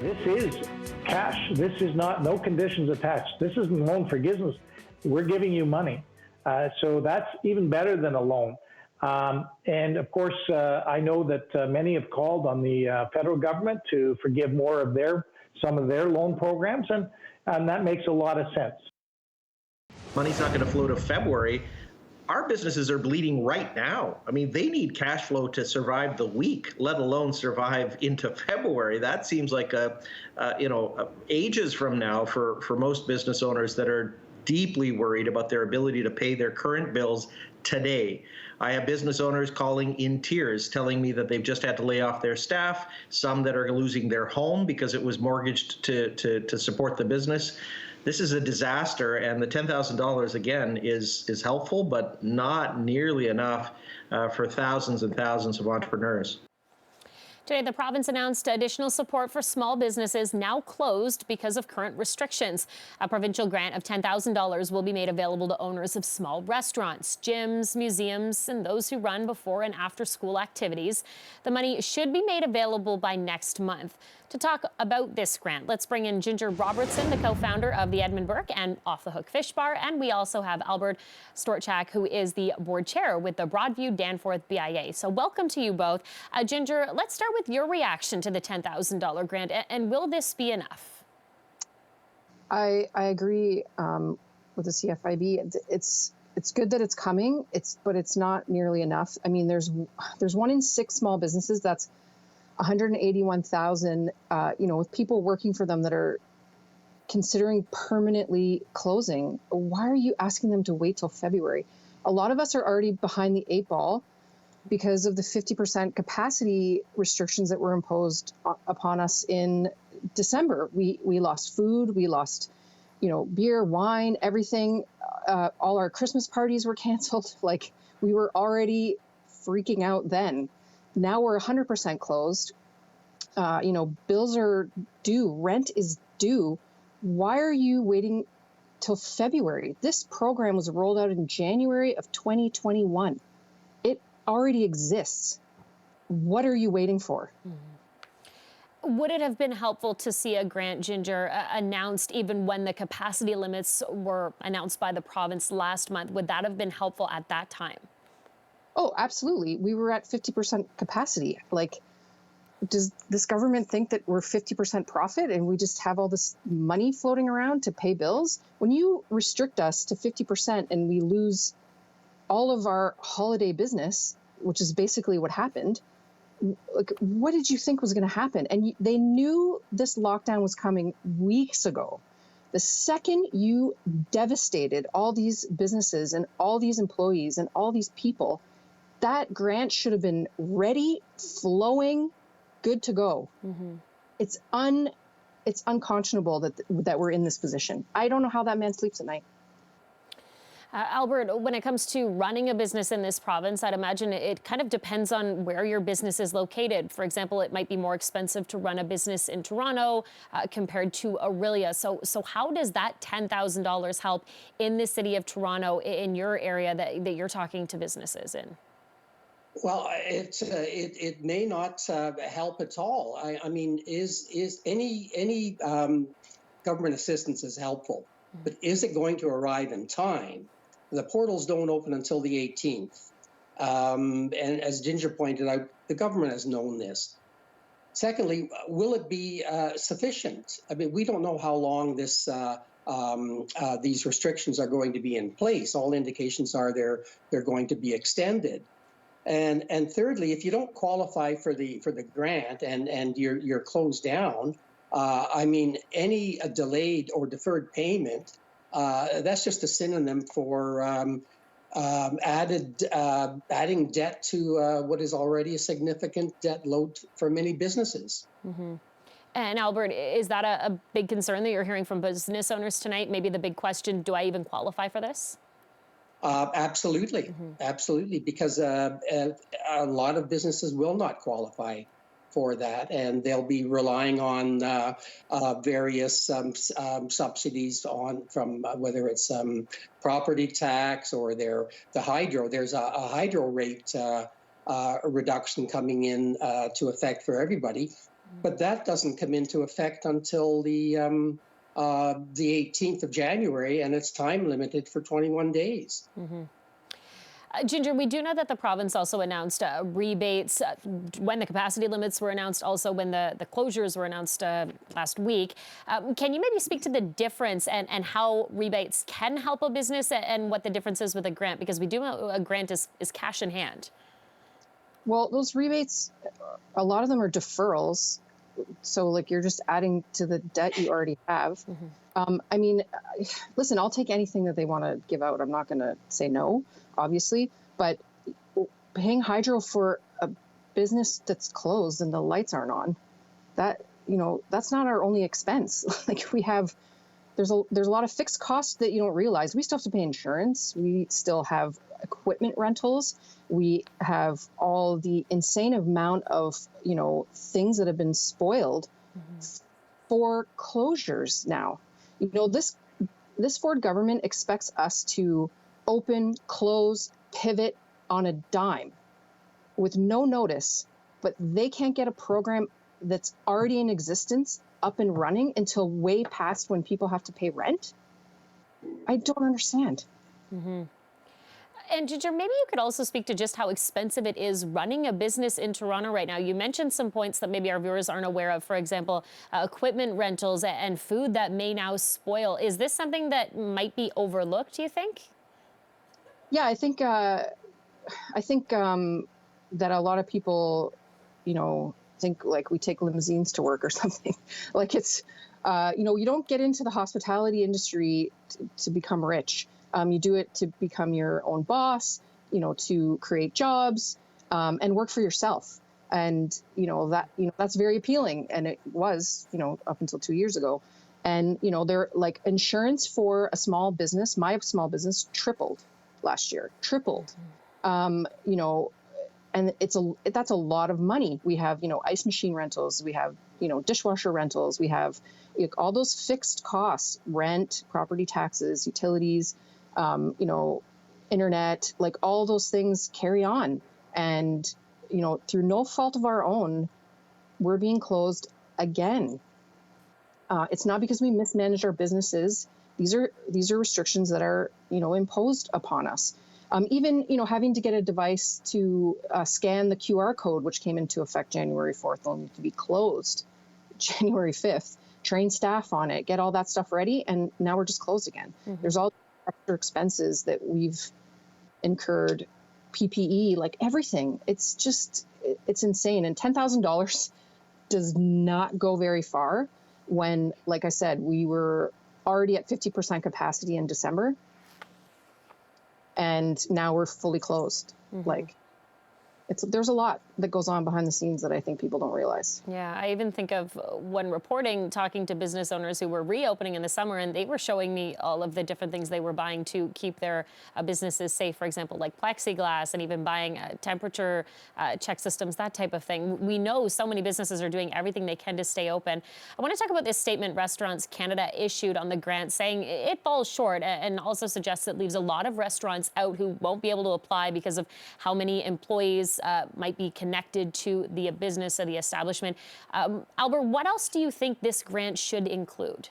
This is cash. This is not, no conditions attached. This isn't loan forgiveness. We're giving you money. So that's even better than a loan. And of course, I know that many have called on the federal government to forgive more of some of their loan programs, and that makes a lot of sense. Money's not going to flow to February. Our businesses are bleeding right now. I mean, they need cash flow to survive the week, let alone survive into February. That seems like ages from now for most business owners that are deeply worried about their ability to pay their current bills today. I have business owners calling in tears, telling me that they've just had to lay off their staff, some that are losing their home because it was mortgaged to support the business. This is a disaster, and the $10,000 again is helpful, but not nearly enough for thousands and thousands of entrepreneurs. Today, the province announced additional support for small businesses now closed because of current restrictions. A provincial grant of $10,000 will be made available to owners of small restaurants, gyms, museums, and those who run before and after school activities. The money should be made available by next month. To talk about this grant, let's bring in Ginger Robertson, the co-founder of the Edmund Burke and Off the Hook Fish Bar, and we also have Albert Stortchak, who is the board chair with the Broadview Danforth BIA. So welcome to you both. Ginger, let's start with your reaction to the $10,000 grant, and will this be enough? I agree with the CFIB. It's good that it's coming, but it's not nearly enough. I mean, there's 1 in 6 small businesses. That's 181,000, with people working for them that are considering permanently closing. Why are you asking them to wait till February? A lot of us are already behind the 8 ball because of the 50% capacity restrictions that were imposed upon us in December. We lost food, we lost, beer, wine, everything. All our Christmas parties were canceled. Like, we were already freaking out then. Now we're 100% closed. Bills are due. Rent is due. Why are you waiting till February? This program was rolled out in January of 2021. It already exists. What are you waiting for? Would it have been helpful to see a grant, Ginger, announced even when the capacity limits were announced by the province last month? Would that have been helpful at that time? Oh, absolutely. We were at 50% capacity. Like, does this government think that we're 50% profit and we just have all this money floating around to pay bills? When you restrict us to 50% and we lose all of our holiday business, which is basically what happened, like, what did you think was going to happen? And they knew this lockdown was coming weeks ago. The second you devastated all these businesses and all these employees and all these people, that grant should have been ready, flowing, good to go. Mm-hmm. It's unconscionable that we're in this position. I don't know how that man sleeps at night. Albert, when it comes to running a business in this province, I'd imagine it kind of depends on where your business is located. For example, it might be more expensive to run a business in Toronto compared to Orillia. So how does that $10,000 help in the city of Toronto, in your area that you're talking to businesses in? Well, it may not help at all. I mean, is any government assistance is helpful, but is it going to arrive in time? The portals don't open until the 18th, and as Ginger pointed out, the government has known this. Secondly, will it be sufficient? I mean, we don't know how long these restrictions are going to be in place. All indications are they're going to be extended. And thirdly, if you don't qualify for the grant and you're closed down, I mean, any delayed or deferred payment, that's just a synonym for adding debt to what is already a significant debt load for many businesses. Mm-hmm. And Albert, is that a big concern that you're hearing from business owners tonight? Maybe the big question, do I even qualify for this? Absolutely. Mm-hmm. Absolutely. Because a lot of businesses will not qualify for that, and they'll be relying on various subsidies from whether it's property tax or the hydro. There's a hydro rate reduction coming in to effect for everybody. but that doesn't come into effect until the 18th of January, and it's time limited for 21 days. Ginger, we do know that the province also announced rebates when the capacity limits were announced, also when the closures were announced last week. Can you maybe speak to the difference and how rebates can help a business and what the difference is with a grant? Because we do know a grant is cash in hand. Well, those rebates, a lot of them are deferrals. So like you're just adding to the debt you already have. I mean, listen, I'll take anything that they want to give out. I'm not going to say no, obviously, but paying hydro for a business that's closed and the lights aren't on, that, that's not our only expense. Like there's a lot of fixed costs that you don't realize. We still have to pay insurance. We still have equipment rentals. We have all the insane amount of, things that have been spoiled for closures now. This Ford government expects us to open, close, pivot on a dime with no notice, but they can't get a program that's already in existence up and running until way past when people have to pay rent. I don't understand. And Ginger, maybe you could also speak to just how expensive it is running a business in Toronto right now. You mentioned some points that maybe our viewers aren't aware of. For example, equipment rentals and food that may now spoil. Is this something that might be overlooked, do you think? Yeah, I think that a lot of people, think like we take limousines to work or something. Like it's, you don't get into the hospitality industry to become rich. You do it to become your own boss, to create jobs, and work for yourself. And, that's very appealing. And it was, up until 2 years ago. And, they're like insurance for a small business. My small business tripled last year, and that's a lot of money. We have, ice machine rentals. We have, dishwasher rentals. We have all those fixed costs, rent, property taxes, utilities, internet, like all those things carry on. And, through no fault of our own, we're being closed again. It's not because we mismanaged our businesses. These are restrictions that are, imposed upon us. Even, having to get a device to scan the QR code, which came into effect January 4th, will need to be closed January 5th, train staff on it, get all that stuff ready. And now we're just closed again. There's all extra expenses that we've incurred, PPE, like everything. It's insane. And $10,000 does not go very far when, like I said, we were already at 50% capacity in December. And now we're fully closed. Like, there's a lot that goes on behind the scenes that I think people don't realize. Yeah, I even think of when reporting, talking to business owners who were reopening in the summer, and they were showing me all of the different things they were buying to keep their businesses safe. For example, like plexiglass, and even buying temperature check systems, that type of thing. We know so many businesses are doing everything they can to stay open. I want to talk about this statement Restaurants Canada issued on the grant, saying it falls short and also suggests it leaves a lot of restaurants out who won't be able to apply because of how many employees might be connected to the business or the establishment. Albert, what else do you think this grant should include?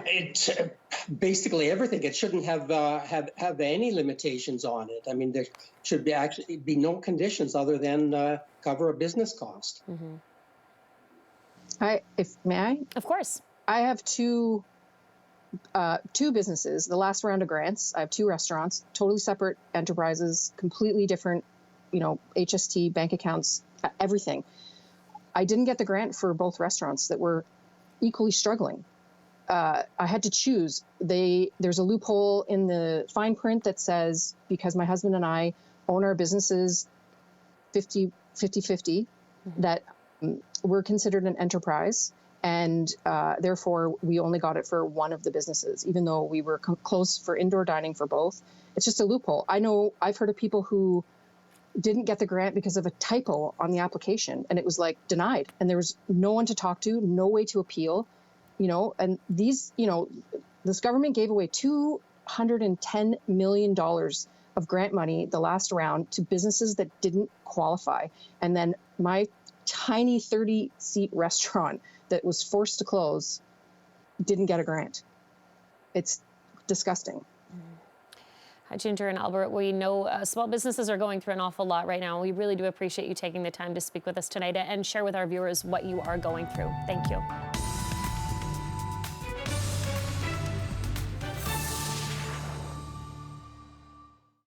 It's basically everything. It shouldn't have any limitations on it. I mean, there should be no conditions other than cover a business cost. May I? Of course. I have two businesses. The last round of grants, I have two restaurants, totally separate enterprises, completely different, HST, bank accounts, everything. I didn't get the grant for both restaurants that were equally struggling. I had to choose. There's a loophole in the fine print that says, because my husband and I own our businesses 50-50, that we're considered an enterprise. And therefore, we only got it for one of the businesses, even though we were close for indoor dining for both. It's just a loophole. I've heard of people who didn't get the grant because of a typo on the application, and it was like denied. And there was no one to talk to, no way to appeal, and these, this government gave away $210 million of grant money the last round to businesses that didn't qualify. And then my tiny 30-seat restaurant that was forced to close didn't get a grant. It's disgusting. Ginger and Albert, we know small businesses are going through an awful lot right now. We really do appreciate you taking the time to speak with us tonight and share with our viewers what you are going through. Thank you.